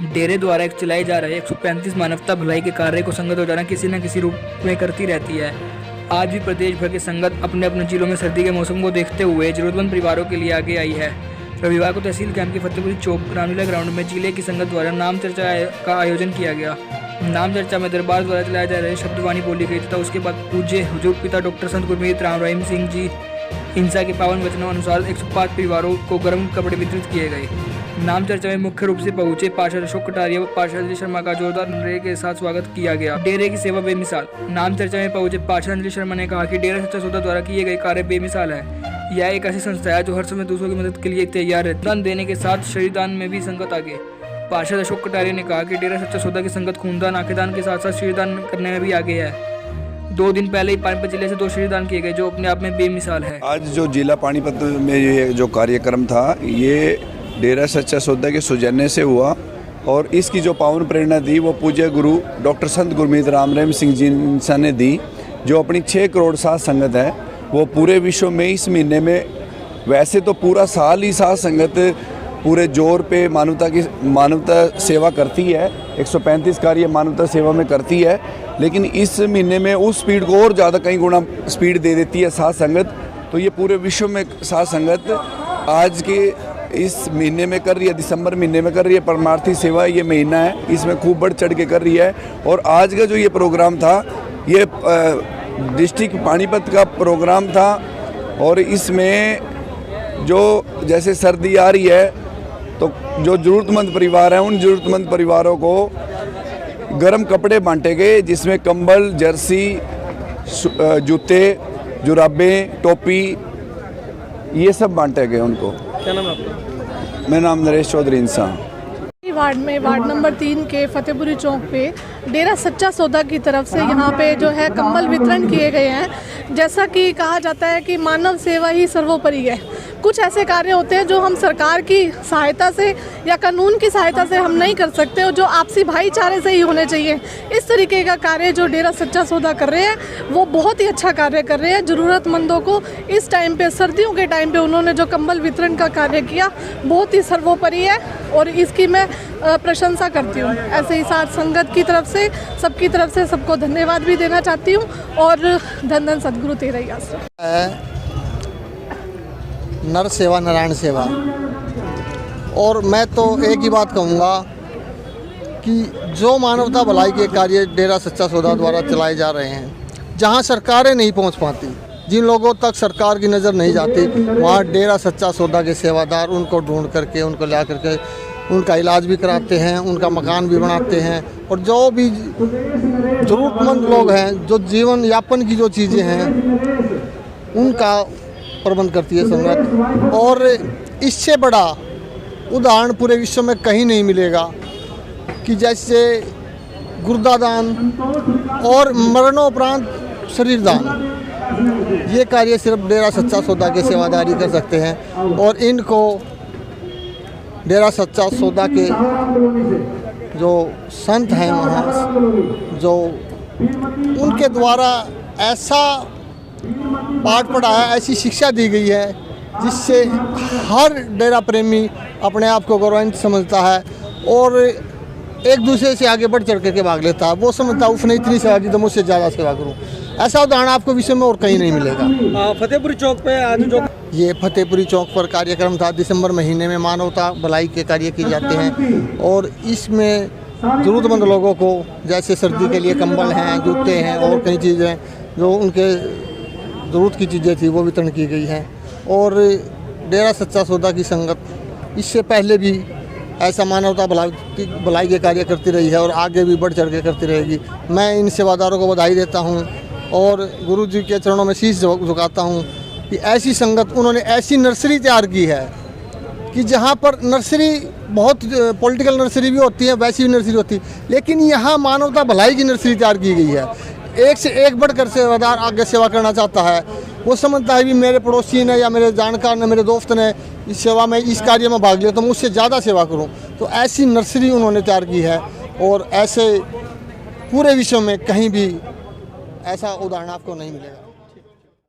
डेरे द्वारा चलाए जा रहे 135 मानवता भलाई के कार्य को संगत रोजाना किसी न किसी रूप में करती रहती है। आज भी प्रदेश भर की संगत अपने अपने जिलों में सर्दी के मौसम को देखते हुए जरूरतमंद परिवारों के लिए आगे आई है। रविवार को तहसील कैंप के फतेहपुरी चौक रामलीला ग्राउंड में जिले की संगत द्वारा नाम चर्चा का आयोजन किया गया। नाम चर्चा में दरबार द्वारा चलाए जा रहे शब्दवाणी बोली गई तथा उसके बाद पूज्य हुजूर पिता डॉक्टर संत गुरमीत राम रहीम सिंह जी हिंसा के पावन वचनों अनुसार 105 परिवारों को गर्म कपड़े वितरित किए गए। नाम चर्चा में मुख्य रूप से पहुंचे पार्षद अशोक कटारिया व पार्षद अंजलि शर्मा का जोरदार नारे के साथ स्वागत किया गया। डेरे की सेवा बेमिसाल। नाम चर्चा में पहुंचे पार्षद अंजलि शर्मा ने कहा कि डेरा सच्चा सौदा द्वारा किए गए कार्य बेमिसाल है। यह एक ऐसी संस्था है जो हर समय दूसरों की मदद के लिए तैयार है। दान देने के साथ शरीर दान में भी संगत आगे। पार्षद अशोक कटारिया ने कहा कि डेरा सच्चा सौदा की संगत खूनदान आंखेदान के साथ साथ शरीरदान करने में भी आगे है। 2 दिन पहले ही पानीपत जिले से 2 शरीरदान किए गए जो अपने आप में बेमिसाल है। आज जो जिला पानीपत में ये जो कार्यक्रम था ये डेरा सच्चा सौदा के सौजन्य से हुआ और इसकी जो पावन प्रेरणा दी वो पूज्य गुरु डॉक्टर संत गुरमीत राम रहीम सिंह जी ने दी, जो अपनी 6 करोड़ साध संगत है। वो पूरे विश्व में इस महीने में, वैसे तो पूरा साल ही साध संगत पूरे जोर पे मानवता सेवा करती है, 135 कार्य मानवता सेवा में करती है, लेकिन इस महीने में उस स्पीड को और ज़्यादा कई गुना स्पीड दे देती है साध संगत। तो ये पूरे विश्व में साध संगत आज के इस महीने में कर रही है, दिसंबर महीने में कर रही है। परमार्थी सेवा ये महीना है, इसमें खूब बढ़ चढ़ के कर रही है। और आज का जो ये प्रोग्राम था ये डिस्ट्रिक्ट पानीपत का प्रोग्राम था और इसमें जो जैसे सर्दी आ रही है तो जो ज़रूरतमंद परिवार हैं उन ज़रूरतमंद परिवारों को गर्म कपड़े बांटे गए, जिसमें कंबल, जर्सी, जूते, जुराबें, टोपी ये सब बांटे गए उनको। क्या नाम है आपका? मेरा नाम नरेश चौधरी इंसान। वार्ड में वार्ड नंबर 3 के फतेहपुरी चौक पे डेरा सच्चा सौदा की तरफ से यहाँ पे जो है कंबल वितरण किए गए हैं। जैसा कि कहा जाता है कि मानव सेवा ही सर्वोपरि है। कुछ ऐसे कार्य होते हैं जो हम सरकार की सहायता से या कानून की सहायता से हम नहीं कर सकते और जो आपसी भाईचारे से ही होने चाहिए। इस तरीके का कार्य जो डेरा सच्चा सौदा कर रहे हैं वो बहुत ही अच्छा कार्य कर रहे हैं। ज़रूरतमंदों को इस टाइम पे, सर्दियों के टाइम पे उन्होंने जो कंबल वितरण का कार्य किया बहुत ही सर्वोपरि है और इसकी मैं प्रशंसा करती हूँ। ऐसे ही साथ संगत की तरफ से, सबकी तरफ से सबको धन्यवाद भी देना चाहती हूँ और धन धन सदगुरु तेरा ही आश्रय। नर सेवा नारायण सेवा। और मैं तो एक ही बात कहूँगा कि जो मानवता भलाई के कार्य डेरा सच्चा सौदा द्वारा चलाए जा रहे हैं, जहाँ सरकारें नहीं पहुँच पाती, जिन लोगों तक सरकार की नज़र नहीं जाती, वहाँ डेरा सच्चा सौदा के सेवादार उनको ढूंढ करके, उनको ला करके उनका इलाज भी कराते हैं, उनका मकान भी बनाते हैं। और जो भी ज़रूरतमंद लोग हैं, जो जीवन यापन की जो चीज़ें हैं उनका प्रबंध करती है संगत। और इससे बड़ा उदाहरण पूरे विश्व में कहीं नहीं मिलेगा कि जैसे गुर्दा दान और मरणोपरांत शरीर दान, ये कार्य सिर्फ डेरा सच्चा सौदा के सेवादारी कर सकते हैं। और इनको डेरा सच्चा सौदा के जो संत हैं वहाँ, जो उनके द्वारा ऐसा पाठ पढ़ाया, ऐसी शिक्षा दी गई है जिससे हर डेरा प्रेमी अपने आप को गौरवान्वित समझता है और एक दूसरे से आगे बढ़ चढ़ करके भाग लेता है। वो समझता है उसने इतनी सेवा की तो मुझसे ज़्यादा सेवा करूं। ऐसा उदाहरण आपको विश्व में और कहीं नहीं मिलेगा। फतेहपुरी चौक पे आज जो ये फतेहपुरी चौक पर कार्यक्रम था, दिसंबर महीने में मानवता भलाई के कार्य किए जाते हैं और इसमें ज़रूरतमंद लोगों को जैसे सर्दी के लिए कंबल हैं, जूते हैं और कई चीज़ें जो उनके ज़रूरत की चीज़ें थी वो वितरण की गई हैं। और डेरा सच्चा सौदा की संगत इससे पहले भी ऐसा मानवता भलाई के कार्य करती रही है और आगे भी बढ़ चढ़ के करती रहेगी। मैं इन सेवादारों को बधाई देता हूं और गुरु जी के चरणों में शीश झुकाता हूं कि ऐसी संगत, उन्होंने ऐसी नर्सरी तैयार की है कि जहां पर नर्सरी बहुत पॉलिटिकल नर्सरी भी होती है, वैसी भी नर्सरी होती है, लेकिन यहाँ मानवता भलाई की नर्सरी तैयार की गई है। एक से एक बढ़कर सेवादार आगे सेवा करना चाहता है। वो समझता है भी मेरे पड़ोसी ने या मेरे जानकार ने, मेरे दोस्त ने इस सेवा में, इस कार्य में भाग लिया तो मुझसे ज़्यादा सेवा करूं। तो ऐसी नर्सरी उन्होंने तैयार की है और ऐसे पूरे विश्व में कहीं भी ऐसा उदाहरण आपको नहीं मिलेगा।